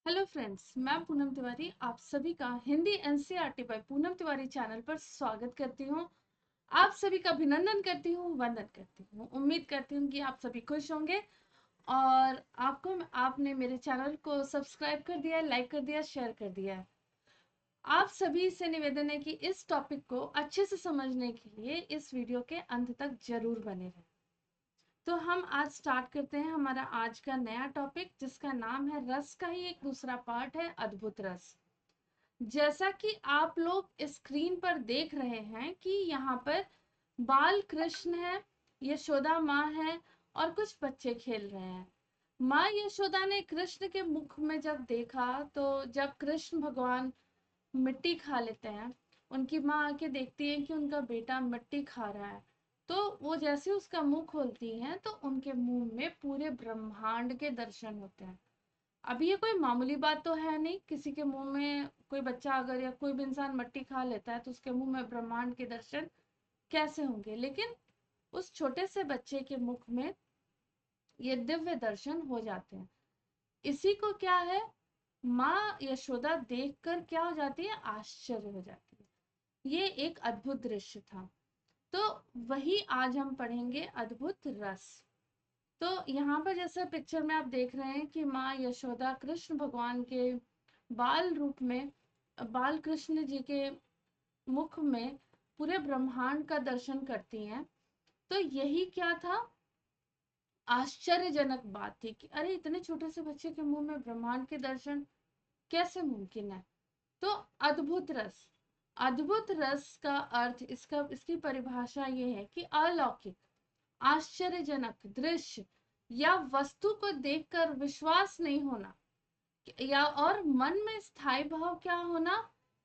Hello friends, मैं पूनम तिवारी आप सभी का Hindi NCERT by Poonam Tiwari channel पर स्वागत करती हूँ। आप सभी का अभिनंदन करती हूँ, वंदन करती हूँ। उम्मीद करती हूँ कि आप सभी खुश होंगे और आपने मेरे चैनल को सब्सक्राइब कर दिया है, लाइक कर दिया, शेयर कर दिया है। आप सभी से निवेदन है कि इस टॉपिक को अच्छे से समझने के लिए इस वीडियो के अंत तक जरूर बने रहें। तो हम आज स्टार्ट करते हैं हमारा आज का नया टॉपिक, जिसका नाम है रस का ही एक दूसरा पार्ट है अद्भुत रस। जैसा कि आप लोग स्क्रीन पर देख रहे हैं कि यहाँ पर बाल कृष्ण है, यशोदा माँ है और कुछ बच्चे खेल रहे हैं। माँ यशोदा ने कृष्ण के मुख में जब देखा, तो जब कृष्ण भगवान मिट्टी खा लेते हैं, उनकी माँ आके देखती है कि उनका बेटा मिट्टी खा रहा है, तो वो जैसे उसका मुंह खोलती हैं तो उनके मुंह में पूरे ब्रह्मांड के दर्शन होते हैं। अब ये कोई मामूली बात तो है नहीं, किसी के मुंह में कोई बच्चा अगर या कोई भी इंसान मिट्टी खा लेता है तो उसके मुंह में ब्रह्मांड के दर्शन कैसे होंगे, लेकिन उस छोटे से बच्चे के मुख में ये दिव्य दर्शन हो जाते हैं। इसी को क्या है, माँ यशोदा देखकर क्या हो जाती है, आश्चर्य हो जाती है। ये एक अद्भुत दृश्य था। तो वही आज हम पढ़ेंगे, अद्भुत रस। तो यहाँ पर जैसे पिक्चर में आप देख रहे हैं कि माँ यशोदा कृष्ण भगवान के बाल रूप में, बाल कृष्ण जी के मुख में पूरे ब्रह्मांड का दर्शन करती हैं। तो यही क्या था, आश्चर्यजनक बात थी कि अरे इतने छोटे से बच्चे के मुंह में ब्रह्मांड के दर्शन कैसे मुमकिन है। तो अद्भुत रस, अद्भुत रस का अर्थ, इसकी परिभाषा ये है कि अलौकिक, आश्चर्यजनक दृश्य या वस्तु को देखकर विश्वास नहीं होना, या और मन में स्थायी भाव क्या होना,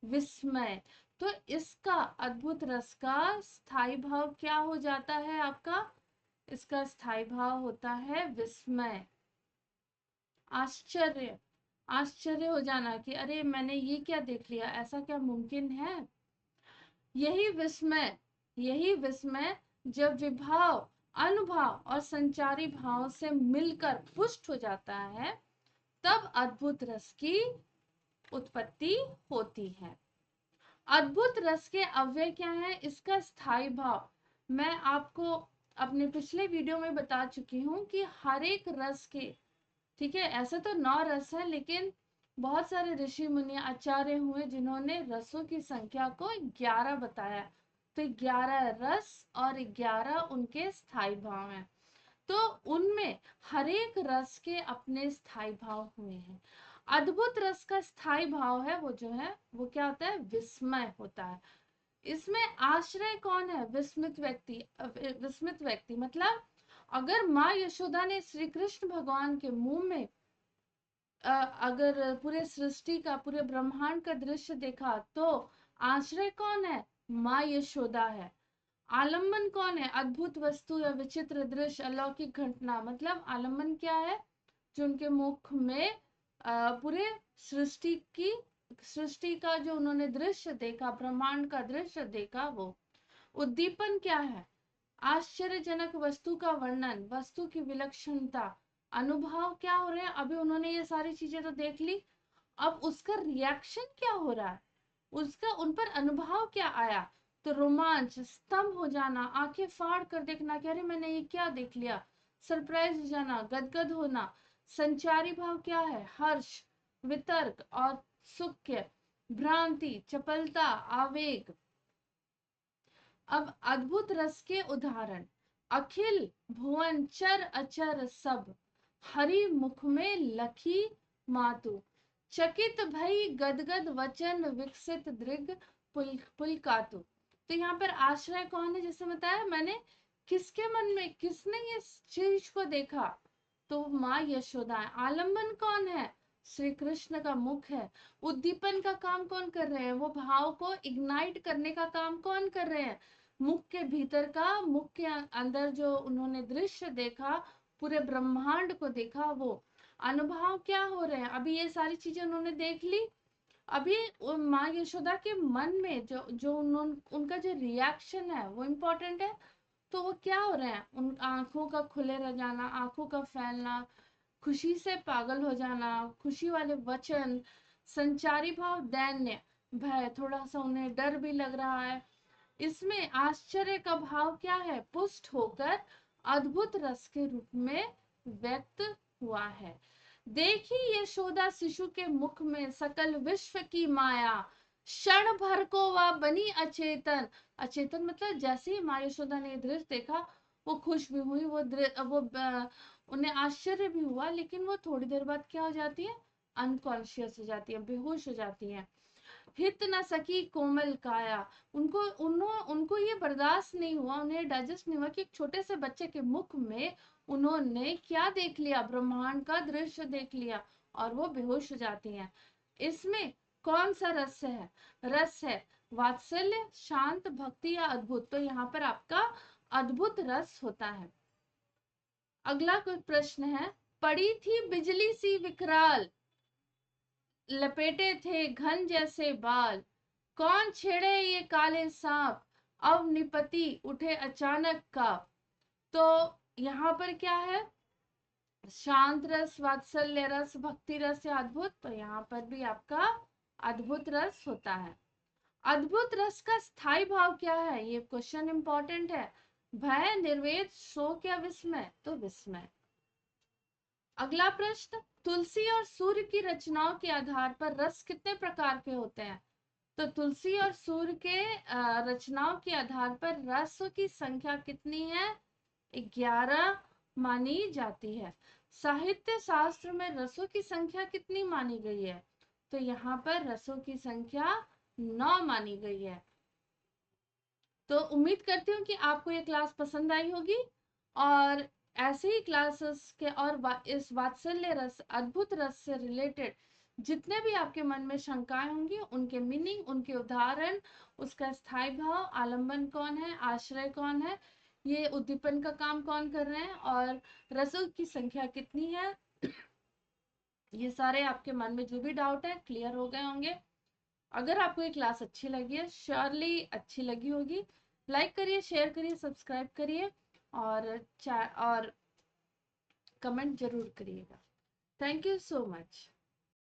विस्मय। तो इसका अद्भुत रस का स्थायी भाव क्या हो जाता है आपका, इसका स्थायी भाव होता है विस्मय, आश्चर्य, आश्चर्य हो जाना कि अरे मैंने ये क्या देख लिया, ऐसा क्या मुमकिन है। यही विस्मय, यही विस्मय जब विभाव, अनुभाव और संचारी भाव से मिलकर पुष्ट हो जाता है, तब अद्भुत रस की उत्पत्ति होती है। अद्भुत रस के अव्यय क्या है, इसका स्थायी भाव। मैं आपको अपने पिछले वीडियो में बता चुकी हूँ कि हर एक रस के, ठीक है, ऐसे तो 9 रस है, लेकिन बहुत सारे ऋषि मुनि आचार्य हुए जिन्होंने रसों की संख्या को 11 बताया। तो 11 रस और 11 उनके स्थायी भाव हैं। तो उनमें हर एक रस के अपने स्थायी भाव हुए हैं। अद्भुत रस का स्थायी भाव है, वो जो है वो क्या होता है, विस्मय होता है। इसमें आश्रय कौन है, विस्मित व्यक्ति। विस्मित व्यक्ति मतलब अगर माँ यशोदा ने श्री कृष्ण भगवान के मुंह में अगर पूरे सृष्टि का, पूरे ब्रह्मांड का दृश्य देखा, तो आश्रय कौन है, माँ यशोदा है। आलम्बन कौन है, अद्भुत वस्तु या विचित्र दृश्य, अलौकिक घटना। मतलब आलम्बन क्या है, जो उनके मुख में पूरे सृष्टि की, सृष्टि का जो उन्होंने दृश्य देखा, ब्रह्मांड का दृश्य देखा, वो। उद्दीपन क्या है, आश्चर्यजनक वस्तु का वर्णन, वस्तु की विलक्षणता। अनुभव क्या हो रहे हैं, अभी उन्होंने ये सारी चीजें तो देख ली, अब उसका रिएक्शन क्या हो रहा है, उसका उन पर अनुभव क्या आया। तो रोमांच, स्तंभ हो जाना, आंखें फाड़ कर देखना कि अरे मैंने ये क्या देख लिया, सरप्राइज हो जाना, गदगद होना। संचारी भाव क्या है, हर्ष, वितर्क और सुख, भ्रांति, चपलता, आवेग। अब अद्भुत रस के उदाहरण, अखिल भुवन चर अचर सब, हरि मुख में लखी मातु, चकित भई गदगद वचन विकसित दृग पुलकातु। तो यहाँ पर आश्रय कौन है, जैसे बताया मैंने, किसके मन में, किसने ये चीज को देखा, तो माँ यशोदा है। आलंबन कौन है, श्री कृष्ण का मुख है। उद्दीपन का काम कौन कर रहे हैं, वो भाव को इग्नाइट करने का काम कौन कर रहे हैं, मुख के भीतर का, मुख के अंदर जो उन्होंने दृश्य देखा, पूरे ब्रह्मांड को देखा, वो। अनुभव क्या हो रहे हैं, अभी ये सारी चीजें उन्होंने देख ली, अभी माँ यशोदा के मन में जो जो उनका जो रिएक्शन है वो इम्पोर्टेंट है। तो वो क्या हो रहे हैं, उन आंखों का खुले रह जाना, आंखों का फैलना, खुशी से पागल हो जाना, खुशी वाले वचन। संचारी भाव दैन्य, भय, थोड़ा सा उन्हें डर भी लग रहा है। इसमें आश्चर्य का भाव क्या है? पुष्ट होकर अद्भुत रस के रूप में व्यक्त हुआ है। देखी यशोदा शिशु के मुख में सकल विश्व की माया, क्षण भर को वह बनी अचेतन। अचेतन मतलब जैसे ही माँ यशोदा ने दृश्य देखा, वो खुश भी हुई, उन्हें आश्चर्य भी हुआ, लेकिन वो थोड़ी देर बाद क्या हो जाती है? अनकॉन्शियस हो जाती है, बेहोश हो जाती है। हित न सकी कोमल काया, उनको ये बर्दाश्त नहीं हुआ, उन्हें डाइजेस्ट नहीं हुआ कि एक छोटे से बच्चे के मुख में उन्होंने क्या देख लिया? ब्रह्मांड का दृश्य देख लिया, और वो बेहोश हो जाती हैं। इसमें कौन सा रस है? रस है वात्सल्य, शांत, भक्ति या अद्भुत। तो यहाँ पर आपका अद्भुत रस होता है। अगला कोई प्रश्न है, पड़ी थी बिजली सी विकराल, लपेटे थे घन जैसे बाल, कौन छेड़े ये काले सांप, अब निपति उठे अचानक का। तो यहाँ पर क्या है? शांत रस, वात्सल्य रस, भक्ति रस या अद्भुत। तो यहाँ पर भी आपका अद्भुत रस होता है। अद्भुत रस का स्थायी भाव क्या है? ये क्वेश्चन इंपॉर्टेंट है। भय, निर्वेद, शोक या विस्मय? तो विस्मय। अगला प्रश्न, तुलसी और सूर्य की रचनाओं के आधार पर रस कितने प्रकार के होते हैं? तो तुलसी और सूर्य के रचनाओं के आधार पर रसों की संख्या कितनी है? 11 मानी जाती है। साहित्य शास्त्र में रसों की संख्या कितनी मानी गई है? तो यहाँ पर रसों की संख्या 9 मानी गई है। तो उम्मीद करती हूँ कि आपको ये क्लास पसंद आई होगी, और ऐसे ही क्लासेस के और इस वात्सल्य रस, अद्भुत रस से रिलेटेड जितने भी आपके मन में शंकाएं होंगी, उनके मीनिंग, उनके उदाहरण, उसका स्थायी भाव, आलंबन कौन है, आश्रय कौन है, ये उद्दीपन का काम कौन कर रहे हैं, और रसों की संख्या कितनी है, ये सारे आपके मन में जो भी डाउट है क्लियर हो गए होंगे। अगर आपको ये क्लास अच्छी लगी है, श्योरली अच्छी लगी होगी, लाइक करिए, शेयर करिए, सब्सक्राइब करिए, और कमेंट जरूर करिएगा। Thank you so much.